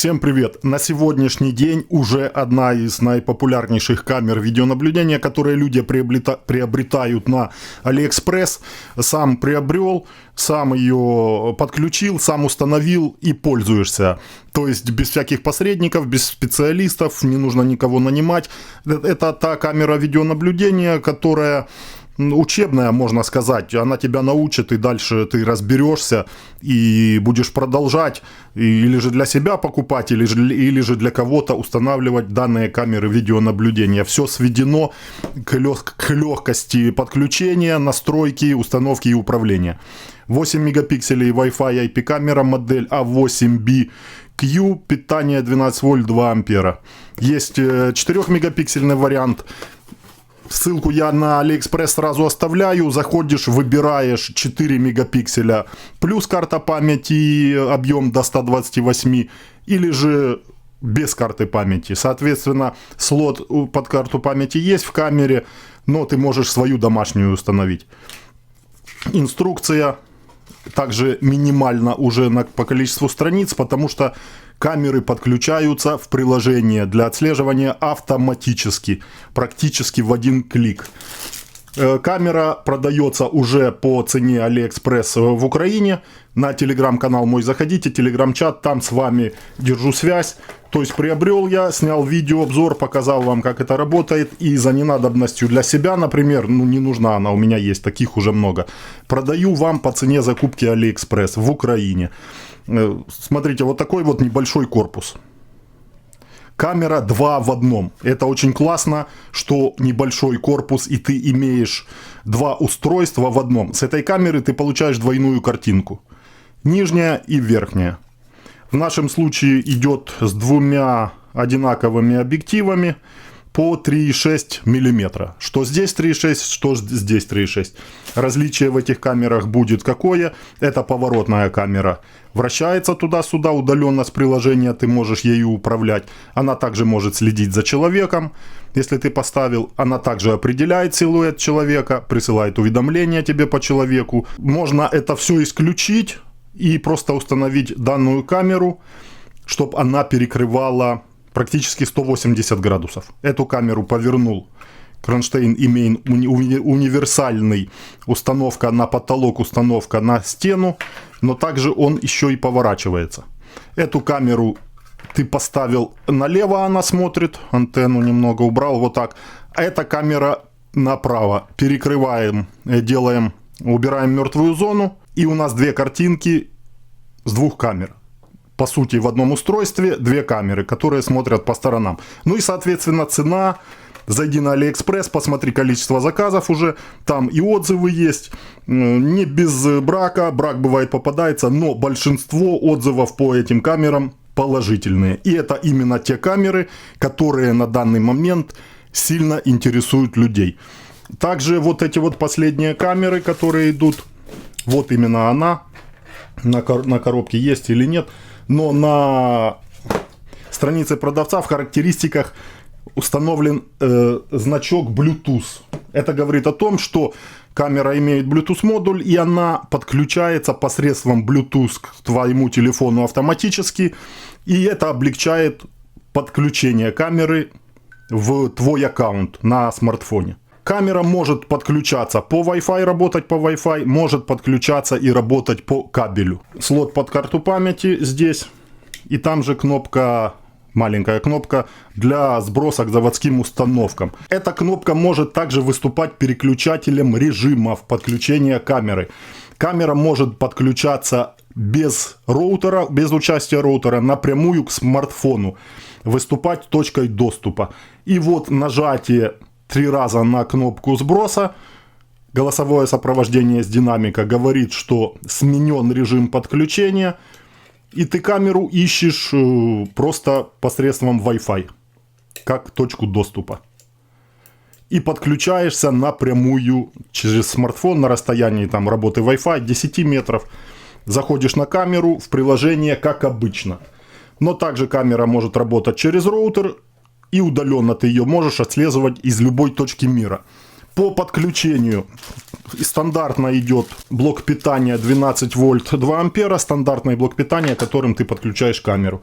Всем привет! На сегодняшний день уже одна из наипопулярнейших камер видеонаблюдения, которые люди приобретают на AliExpress. Сам приобрел, сам ее подключил, сам установил и пользуешься. То есть без всяких посредников, без специалистов, не нужно никого нанимать. Это та камера видеонаблюдения, которая учебная, можно сказать. Она тебя научит, и дальше ты разберешься и будешь продолжать или же для себя покупать, или же для кого-то устанавливать данные камеры видеонаблюдения. Все сведено к легкости подключения, настройки, установки и управления. 8 мегапикселей Wi-Fi IP камера, модель A8B-Q, питание 12 вольт 2 ампера. Есть 4 мегапиксельный вариант. Ссылку я на AliExpress сразу оставляю. Заходишь, выбираешь 4 мегапикселя плюс карта памяти, объем до 128, или же без карты памяти. Соответственно, слот под карту памяти есть в камере, но ты можешь свою домашнюю установить. Инструкция также минимальна уже по количеству страниц, потому что камеры подключаются в приложение для отслеживания автоматически, практически в один клик. Камера продается уже по цене AliExpress в Украине. На телеграм-канал мой заходите, телеграм-чат, там с вами держу связь. То есть приобрел я, снял видеообзор, показал вам, как это работает. И за ненадобностью для себя, например, не нужна она, у меня есть, таких уже много. Продаю вам по цене закупки AliExpress в Украине. Смотрите, вот такой вот небольшой корпус. Камера 2 в одном. Это очень классно, что небольшой корпус и ты имеешь 2 устройства в одном. С этой камеры ты получаешь двойную картинку. Нижняя и верхняя. В нашем случае идет с 2 одинаковыми объективами по 3,6 мм. Что здесь 3,6, что здесь 3,6. Различие в этих камерах будет какое? Это поворотная камера. Вращается туда-сюда, удаленно с приложения ты можешь ею управлять. Она также может следить за человеком, если ты поставил. Она также определяет силуэт человека, присылает уведомления тебе по человеку. Можно это все исключить и просто установить данную камеру, чтобы она перекрывала практически 180 градусов. Эту камеру повернул. Кронштейн имеет универсальный, установка на потолок, установка на стену, но также он еще и поворачивается. Эту камеру ты поставил налево, она смотрит, антенну немного убрал, вот так. А эта камера направо. Перекрываем, убираем мертвую зону, и у нас 2 картинки с 2 камер. По сути, в одном устройстве 2 камеры, которые смотрят по сторонам. Ну и, соответственно, цена. Зайди на AliExpress, посмотри количество заказов уже. Там и отзывы есть. Не без брака. Брак бывает попадается. Но большинство отзывов по этим камерам положительные. И это именно те камеры, которые на данный момент сильно интересуют людей. Также вот эти вот последние камеры, которые идут. Вот именно она. На коробке есть или нет. Но на странице продавца в характеристиках установлен значок Bluetooth. Это говорит о том, что камера имеет Bluetooth модуль, и она подключается посредством Bluetooth к твоему телефону автоматически. И это облегчает подключение камеры в твой аккаунт на смартфоне. Камера может подключаться по Wi-Fi, работать по Wi-Fi, может подключаться и работать по кабелю. Слот под карту памяти здесь. И там же кнопка, маленькая кнопка для сброса к заводским установкам. Эта кнопка может также выступать переключателем режимов подключения камеры. Камера может подключаться без роутера, без участия роутера, напрямую к смартфону. Выступать точкой доступа. И вот нажатие 3 раза на кнопку сброса, голосовое сопровождение с динамика говорит, что сменен режим подключения, и ты камеру ищешь просто посредством Wi-Fi, как точку доступа. И подключаешься напрямую через смартфон на расстоянии там, работы Wi-Fi 10 метров. Заходишь на камеру в приложение, как обычно. Но также камера может работать через роутер, и удаленно ты ее можешь отслеживать из любой точки мира. По подключению стандартно идет блок питания 12 вольт 2 ампера, стандартный блок питания, которым ты подключаешь камеру.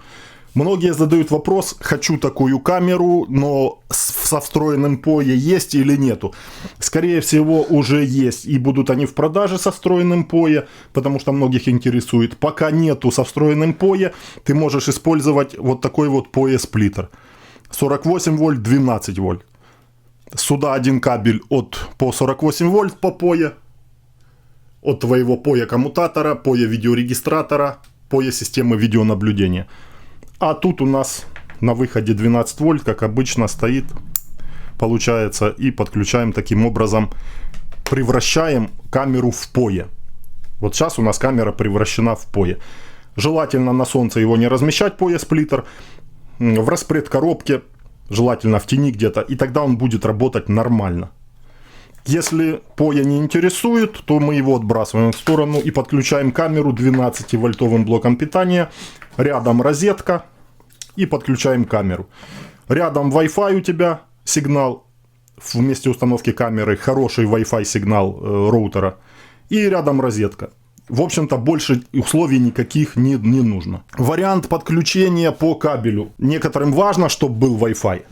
Многие задают вопрос, хочу такую камеру, но со встроенным POE есть или нету. Скорее всего, уже есть, и будут они в продаже со встроенным POE, потому что многих интересует. Пока нету со встроенным POE, ты можешь использовать вот такой вот POE-сплиттер. 48 вольт, 12 вольт. Сюда один кабель по 48 вольт по POE, от твоего POE-коммутатора, POE-видеорегистратора, POE-системы видеонаблюдения. А тут у нас на выходе 12 вольт, как обычно, стоит, получается, и подключаем таким образом, превращаем камеру в POE. Вот сейчас у нас камера превращена в POE. Желательно на солнце его не размещать, POE-сплиттер, в распредкоробке, желательно в тени где-то, и тогда он будет работать нормально. Если POE не интересует, то мы его отбрасываем в сторону и подключаем камеру 12-вольтовым блоком питания. Рядом розетка и подключаем камеру. Рядом Wi-Fi у тебя сигнал в месте установки камеры, хороший Wi-Fi сигнал роутера. И рядом розетка. В общем-то, больше условий никаких не нужно. Вариант подключения по кабелю. Некоторым важно, чтобы был Wi-Fi.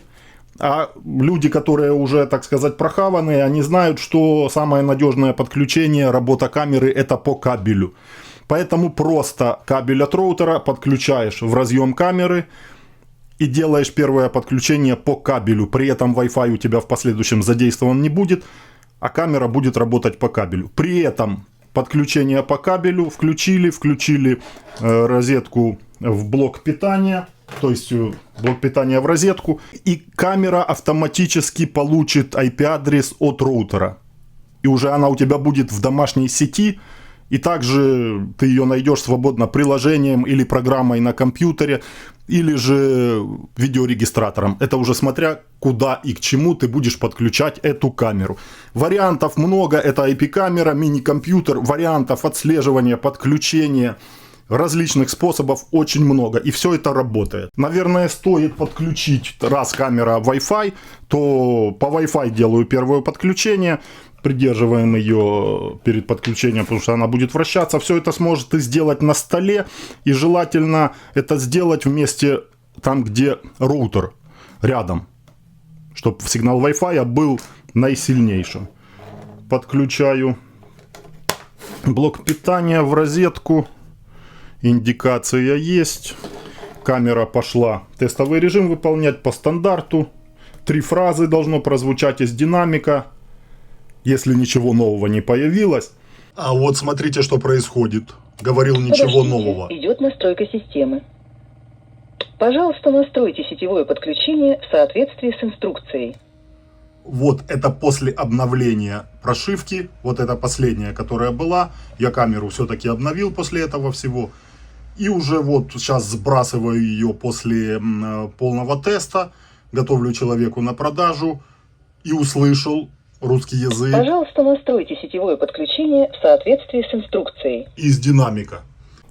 А люди, которые уже, так сказать, прохаванные, они знают, что самое надежное подключение, работа камеры, это по кабелю. Поэтому просто кабель от роутера подключаешь в разъем камеры и делаешь первое подключение по кабелю. При этом Wi-Fi у тебя в последующем задействован не будет, а камера будет работать по кабелю. При этом подключение по кабелю включили розетку в блок питания. То есть блок питания в розетку, и камера автоматически получит IP-адрес от роутера. И уже она у тебя будет в домашней сети, и также ты ее найдешь свободно приложением или программой на компьютере, или же видеорегистратором. Это уже смотря куда и к чему ты будешь подключать эту камеру. Вариантов много, это IP-камера, мини-компьютер, вариантов отслеживания, подключения. Различных способов очень много, и все это работает. Наверное, стоит подключить, раз камера Wi-Fi, то по Wi-Fi делаю первое подключение, придерживаем ее перед подключением, потому что она будет вращаться. Все это сможет ты сделать на столе, и желательно это сделать вместе там, где роутер, рядом, чтобы сигнал Wi-Fi был наисильнейшим. Подключаю блок питания в розетку. Индикация есть. Камера пошла тестовый режим выполнять по стандарту. 3 фразы должно прозвучать из динамика, если ничего нового не появилось. А вот смотрите, что происходит. Говорил, ничего нового. Идет настройка системы. Пожалуйста, настройте сетевое подключение в соответствии с инструкцией. Вот это после обновления прошивки. Вот это последняя, которая была. Я камеру все-таки обновил после этого всего. И уже вот сейчас сбрасываю ее после полного теста. Готовлю человеку на продажу. И услышал русский язык. Пожалуйста, настройте сетевое подключение в соответствии с инструкцией. Из динамика.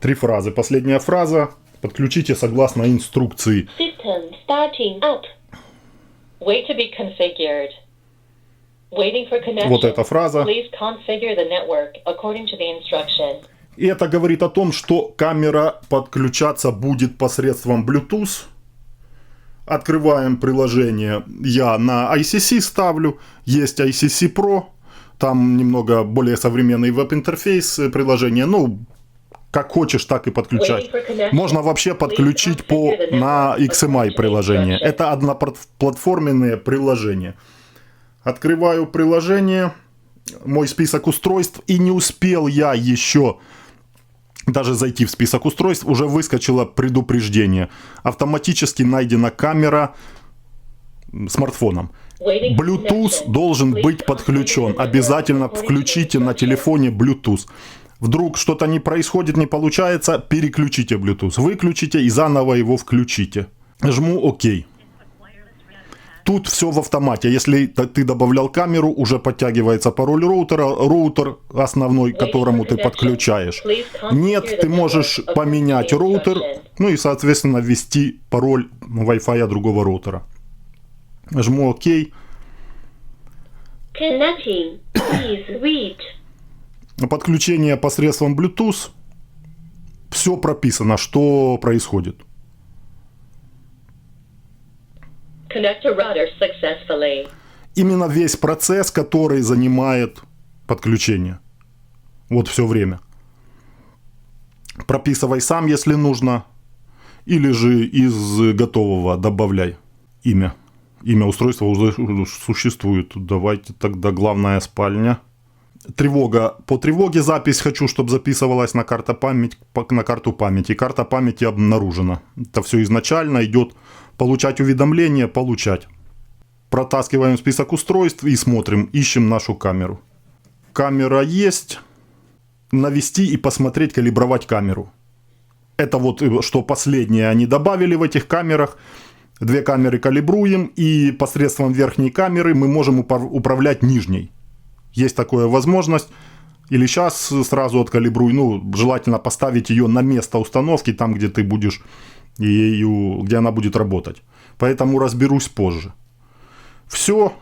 3 фразы. Последняя фраза. Подключите согласно инструкции. System starting up. Wait to be configured. Waiting for connection. Вот эта фраза. Please configure the network according to the instruction. И это говорит о том, что камера подключаться будет посредством Bluetooth. Открываем приложение. Я на ICC ставлю. Есть ICC Pro. Там немного более современный веб-интерфейс приложения. Ну, как хочешь, так и подключай. Можно вообще подключить на XMI приложение. Это одноплатформенные приложения. Открываю приложение. Мой список устройств. И не успел я еще даже зайти в список устройств, уже выскочило предупреждение. Автоматически найдена камера смартфоном. Bluetooth должен быть подключен. Обязательно включите на телефоне Bluetooth. Вдруг что-то не происходит, не получается, переключите Bluetooth. Выключите и заново его включите. Жму ОК. Тут все в автомате. Если ты добавлял камеру, уже подтягивается пароль роутера, роутер основной, к которому ты подключаешь. Нет, ты можешь поменять роутер, ну и, соответственно, ввести пароль Wi-Fi другого роутера. Жму ОК. Connecting. Please read. Подключение посредством Bluetooth. Все прописано, что происходит. Connector router successfully. Именно весь процесс, который занимает подключение. Вот все время. Прописывай сам, если нужно. Или же из готового добавляй имя. Имя устройства уже существует. Давайте тогда главная спальня. Тревога. По тревоге запись хочу, чтобы записывалась на карту памяти. Карта памяти обнаружена. Это все изначально идет. Получать уведомления, получать. Протаскиваем список устройств и смотрим, ищем нашу камеру. Камера есть. Навести и посмотреть, калибровать камеру. Это вот что последнее они добавили в этих камерах. 2 камеры калибруем, и посредством верхней камеры мы можем управлять нижней. Есть такая возможность. Или сейчас сразу откалибруй. Ну, желательно поставить ее на место установки, там, где ты будешь ее, где она будет работать. Поэтому разберусь позже. Все,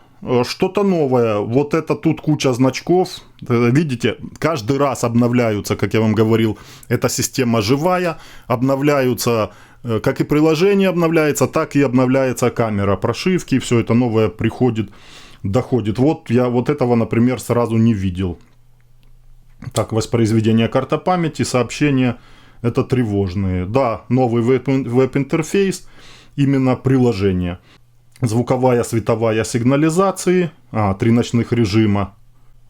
что-то новое. Вот это тут куча значков. Видите, каждый раз обновляются, как я вам говорил, эта система живая. Обновляются, как и приложение обновляется, так и обновляется камера, прошивки. Все это новое приходит, доходит. Вот я вот этого, например, сразу не видел. Так, воспроизведение карты памяти, сообщения. Это тревожные. Да, новый веб-интерфейс, именно приложение. Звуковая, световая сигнализации. 3 ночных режима.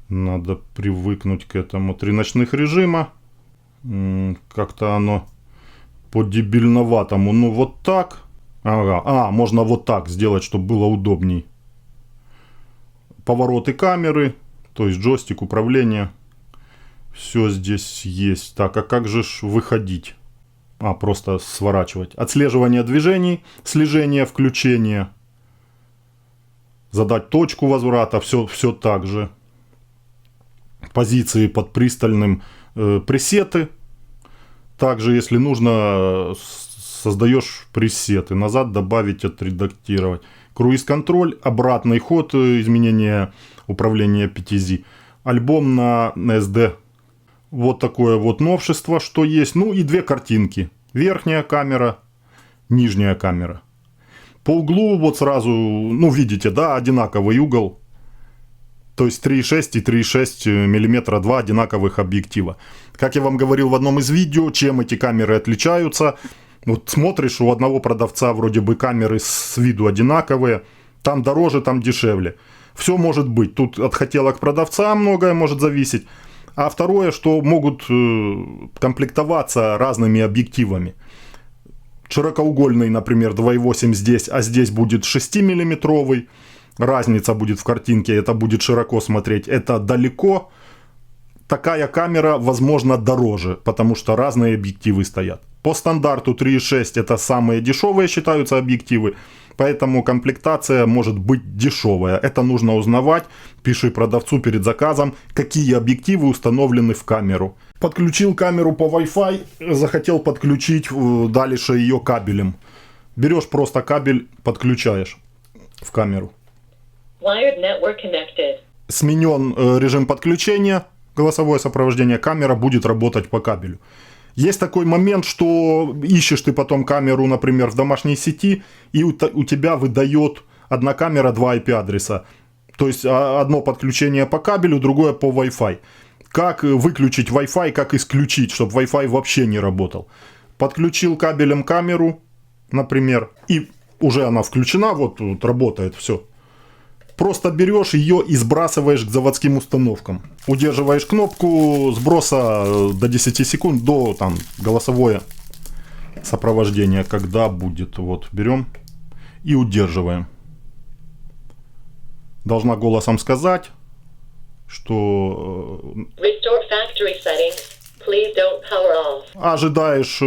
Надо привыкнуть к этому. 3 ночных режима. Как-то оно по-дебильноватому. Ну, вот так. Ага. Можно вот так сделать, чтобы было удобней. Повороты камеры. То есть джойстик управления. Все здесь есть. Так, а как же ж выходить? Просто сворачивать. Отслеживание движений, слежение, включение. Задать точку возврата, все так же. Позиции под пристальным, пресеты. Также, если нужно, создаешь пресеты. Назад добавить, отредактировать. Круиз-контроль, обратный ход, изменение управления PTZ. Альбом на SD. Вот такое вот новшество, что есть. Ну и 2 картинки. Верхняя камера, нижняя камера. По углу вот сразу, ну видите, да, одинаковый угол. То есть 3,6 и 3,6 мм 2 одинаковых объектива. Как я вам говорил в одном из видео, чем эти камеры отличаются. Вот смотришь, у одного продавца вроде бы камеры с виду одинаковые. Там дороже, там дешевле. Все может быть. Тут от хотелок продавца многое может зависеть. А второе, что могут комплектоваться разными объективами. Широкоугольный, например, 2,8 здесь, а здесь будет 6-миллиметровый. Разница будет в картинке, это будет широко смотреть. Это далеко. Такая камера, возможно, дороже, потому что разные объективы стоят. По стандарту 3,6 это самые дешевые считаются объективы. Поэтому комплектация может быть дешевая. Это нужно узнавать. Пиши продавцу перед заказом, какие объективы установлены в камеру. Подключил камеру по Wi-Fi, захотел подключить дальше ее кабелем. Берешь просто кабель, подключаешь в камеру. Wired network connected. Сменен режим подключения, голосовое сопровождение, камера будет работать по кабелю. Есть такой момент, что ищешь ты потом камеру, например, в домашней сети, и у тебя выдает одна камера 2 IP-адреса. То есть одно подключение по кабелю, другое по Wi-Fi. Как выключить Wi-Fi, как исключить, чтобы Wi-Fi вообще не работал. Подключил кабелем камеру, например, и уже она включена, вот работает все. Просто берешь ее и сбрасываешь к заводским установкам. Удерживаешь кнопку сброса до 10 секунд, до там голосовое сопровождение, когда будет. Вот, берем и удерживаем. Должна голосом сказать, что... Restore factory settings. Please don't power off. Ожидаешь,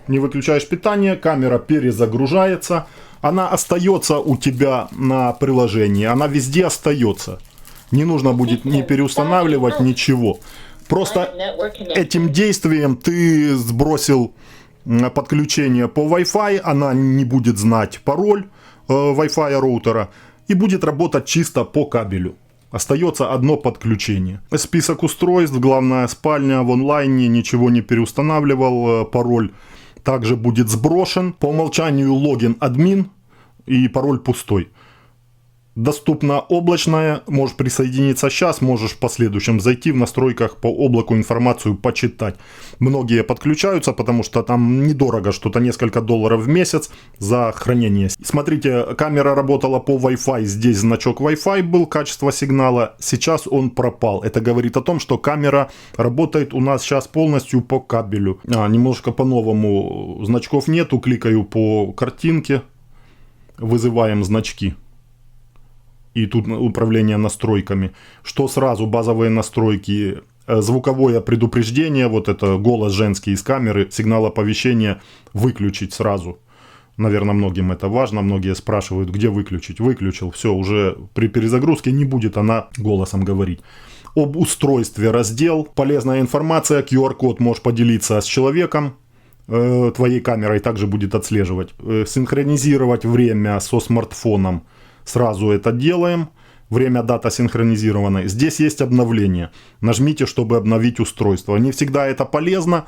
не выключаешь питание, камера перезагружается. Она остается у тебя на приложении, она везде остается. Не нужно будет ни переустанавливать, ничего. Просто этим действием ты сбросил подключение по Wi-Fi, она не будет знать пароль Wi-Fi роутера и будет работать чисто по кабелю. Остается одно подключение. Список устройств, главная спальня в онлайне, ничего не переустанавливал, пароль также будет сброшен. По умолчанию логин админ. и пароль пустой. Доступна облачная, можешь присоединиться сейчас, можешь в последующем зайти в настройках по облаку информацию почитать. Многие подключаются, потому что там недорого, что-то несколько $, в месяц за хранение. Смотрите, камера работала по Wi-Fi, здесь значок Wi-Fi был, качество сигнала, сейчас он пропал. Это говорит о том, что камера работает у нас сейчас полностью по кабелю. Немножко по-новому, значков нету, кликаю по картинке, вызываем значки. И тут управление настройками. Что сразу, базовые настройки, звуковое предупреждение, вот это голос женский из камеры, сигнал оповещения выключить сразу. Наверное, многим это важно, многие спрашивают, где выключить. Выключил, все, уже при перезагрузке не будет она голосом говорить. Об устройстве раздел, полезная информация, QR-код можешь поделиться с человеком, твоей камерой также будет отслеживать. Синхронизировать время со смартфоном. Сразу это делаем. Время, дата синхронизированы. Здесь есть обновление. Нажмите, чтобы обновить устройство. Не всегда это полезно.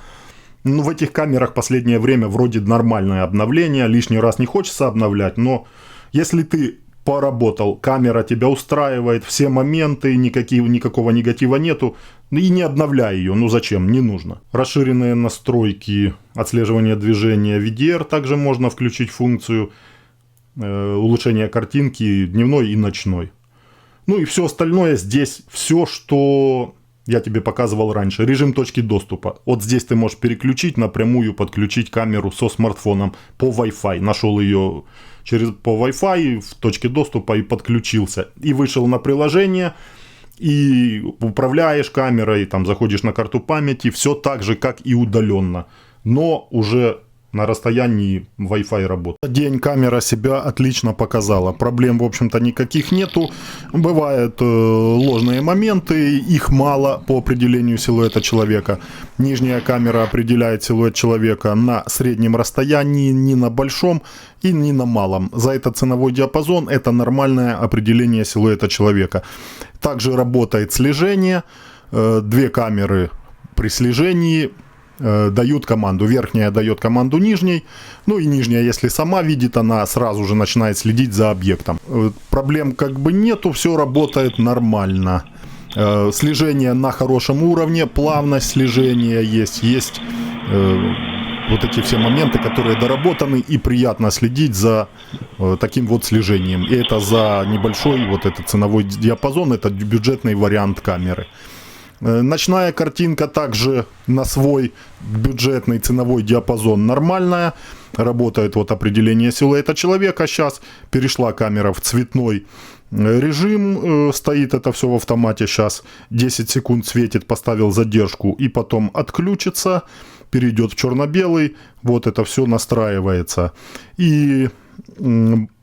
Но в этих камерах в последнее время вроде нормальное обновление. Лишний раз не хочется обновлять. Но если ты поработал, камера тебя устраивает, все моменты, никакого негатива нету, и не обновляй ее. Ну зачем? Не нужно. Расширенные настройки отслеживания движения VDR. Также можно включить функцию улучшение картинки дневной и ночной. Ну и все остальное здесь, все, что я тебе показывал раньше. Режим точки доступа. Вот здесь ты можешь переключить, напрямую подключить камеру со смартфоном по Wi-Fi. Нашел ее по Wi-Fi в точке доступа и подключился. И вышел на приложение, и управляешь камерой, там заходишь на карту памяти. Все так же, как и удаленно. Но уже на расстоянии Wi-Fi работает. День камера себя отлично показала. Проблем, в общем-то, никаких нету. Бывают ложные моменты, их мало по определению силуэта человека. Нижняя камера определяет силуэт человека на среднем расстоянии, не на большом и не на малом. За этот ценовой диапазон это нормальное определение силуэта человека. Также работает слежение. Две камеры при слежении дают команду. Верхняя дает команду нижней. Ну и нижняя, если сама видит, она сразу же начинает следить за объектом. Проблем как бы нету, все работает нормально. Слежение на хорошем уровне, плавность слежения есть. Есть вот эти все моменты, которые доработаны, и приятно следить за таким вот слежением. И это за небольшой вот этот ценовой диапазон, это бюджетный вариант камеры. Ночная картинка также на свой бюджетный ценовой диапазон нормальная. Работает вот определение силуэта человека. Сейчас перешла камера в цветной режим. Стоит это все в автомате. Сейчас 10 секунд светит, поставил задержку и потом отключится. Перейдет в черно-белый. Вот это все настраивается. И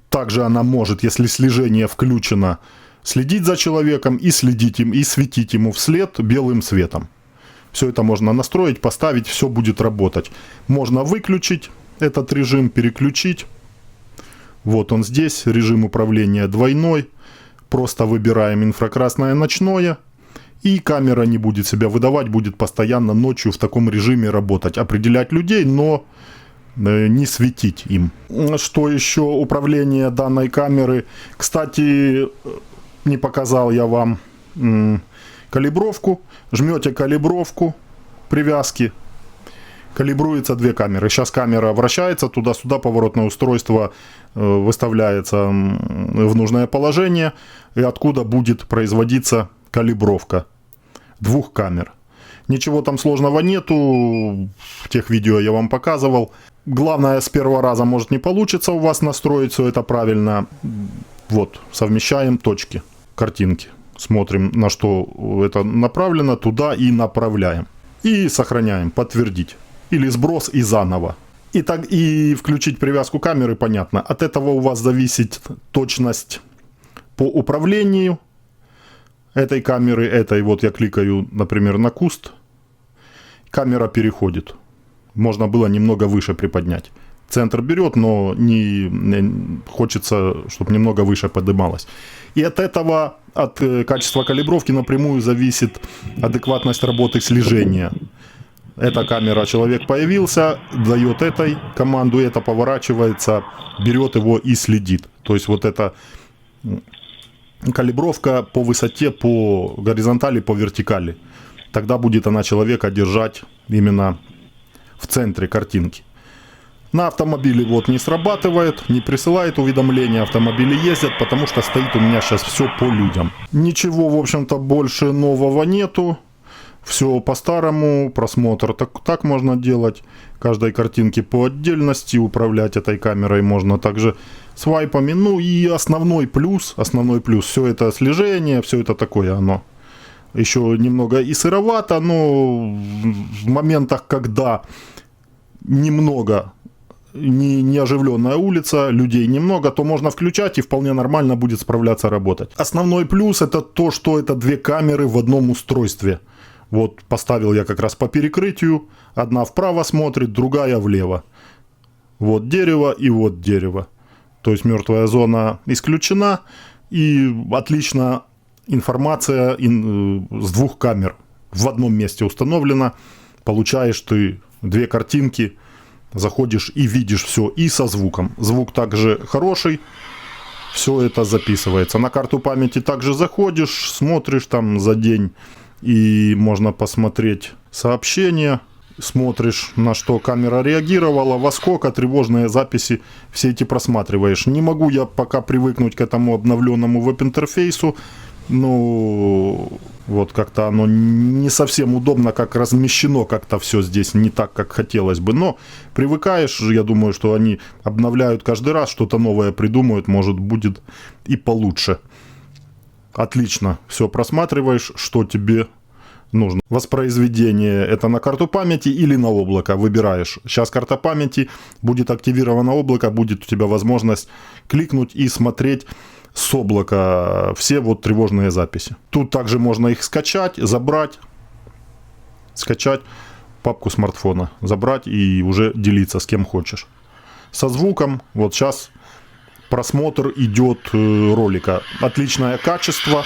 также она может, если слежение включено, следить за человеком и следить им, и светить ему вслед белым светом. Все это можно настроить, поставить, все будет работать. Можно выключить этот режим, переключить. Вот он здесь, режим управления двойной. Просто выбираем инфракрасное ночное. И камера не будет себя выдавать, будет постоянно ночью в таком режиме работать. Определять людей, но не светить им. Что еще? Управление данной камеры. Кстати, не показал я вам калибровку. Жмете калибровку привязки. Калибруется две камеры. Сейчас камера вращается туда-сюда, поворотное устройство выставляется в нужное положение, и откуда будет производиться калибровка двух камер. Ничего там сложного нету. В тех видео я вам показывал. Главное, с первого раза может не получится у вас настроить все это правильно. Вот, совмещаем точки, картинки. Смотрим, на что это направлено, туда и направляем. И сохраняем, подтвердить. Или сброс и заново. И включить привязку камеры, понятно. От этого у вас зависит точность по управлению этой камеры. Этой вот я кликаю, например, на куст. Камера переходит. Можно было немного выше приподнять. Центр берет, но хочется, чтобы немного выше поднималось. И от этого, от качества калибровки напрямую зависит адекватность работы слежения. Эта камера, человек появился, дает этой команду, это поворачивается, берет его и следит. То есть вот эта калибровка по высоте, по горизонтали, по вертикали. Тогда будет она человека держать именно в центре картинки. На автомобиле вот не срабатывает, не присылает уведомления, автомобили ездят, потому что стоит у меня сейчас все по людям. Ничего, в общем-то, больше нового нету. Все по-старому, просмотр так можно делать. Каждой картинке по отдельности, управлять этой камерой можно также свайпами. Ну и основной плюс, все это слежение, все это такое оно. Еще немного и сыровато, но в моментах, когда немного не оживленная улица, людей немного, то можно включать и вполне нормально будет справляться, работать. Основной плюс это то, что это две камеры в одном устройстве. Вот поставил я как раз по перекрытию. Одна вправо смотрит, другая влево. Вот дерево и вот дерево. То есть мертвая зона исключена. И отлично информация с двух камер в одном месте установлена. Получаешь ты две картинки. Заходишь и видишь все. И со звуком. Звук также хороший. Все это записывается. На карту памяти также заходишь, смотришь там за день. И можно посмотреть сообщения, смотришь, на что камера реагировала, во сколько, тревожные записи, все эти просматриваешь. Не могу я пока привыкнуть к этому обновленному веб-интерфейсу, но вот как-то оно не совсем удобно, как размещено как-то все здесь, не так, как хотелось бы. Но привыкаешь, я думаю, что они обновляют каждый раз, что-то новое придумают, может будет и получше. Отлично, все просматриваешь, что тебе нужно. Воспроизведение это на карту памяти или на облако, выбираешь. Сейчас карта памяти, будет активировано облако, будет у тебя возможность кликнуть и смотреть с облака все вот тревожные записи. Тут также можно их скачать, забрать, скачать папку смартфона, забрать и уже делиться с кем хочешь. Со звуком, вот сейчас просмотр идет ролика. Отличное качество.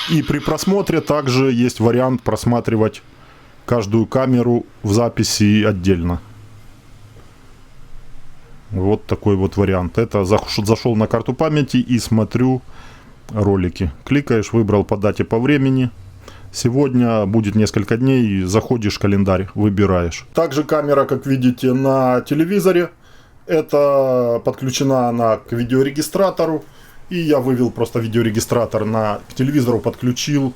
И при просмотре также есть вариант просматривать каждую камеру в записи отдельно. Вот такой вот вариант. Это зашел на карту памяти и смотрю ролики. Кликаешь, выбрал по дате, по времени. Сегодня будет несколько дней, заходишь в календарь, выбираешь. Также камера, как видите, на телевизоре. Это подключена она к видеорегистратору. И я вывел просто видеорегистратор к телевизору, подключил.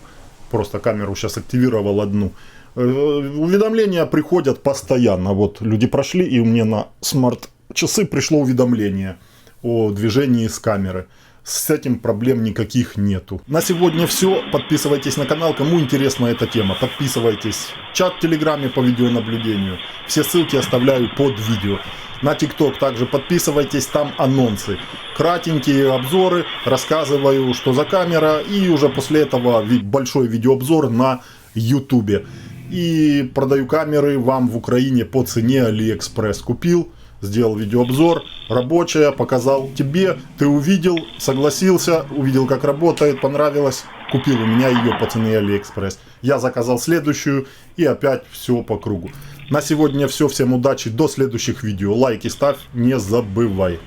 Просто камеру сейчас активировал одну. Уведомления приходят постоянно. Вот люди прошли, и у меня на смарт-часы пришло уведомление о движении с камеры. С этим проблем никаких нету. На сегодня все. Подписывайтесь на канал, кому интересна эта тема. Подписывайтесь в чат в Телеграме по видеонаблюдению. Все ссылки оставляю под видео. На ТикТок также подписывайтесь, там анонсы. Кратенькие обзоры, рассказываю, что за камера. И уже после этого большой видеообзор на Ютубе. И продаю камеры вам в Украине по цене AliExpress. Купил, сделал видеообзор, рабочая, показал тебе. Ты увидел, согласился, увидел как работает, понравилось. Купил у меня ее по цене AliExpress. Я заказал следующую и опять все по кругу. На сегодня все. Всем удачи. До следующих видео. Лайки ставь, не забывай.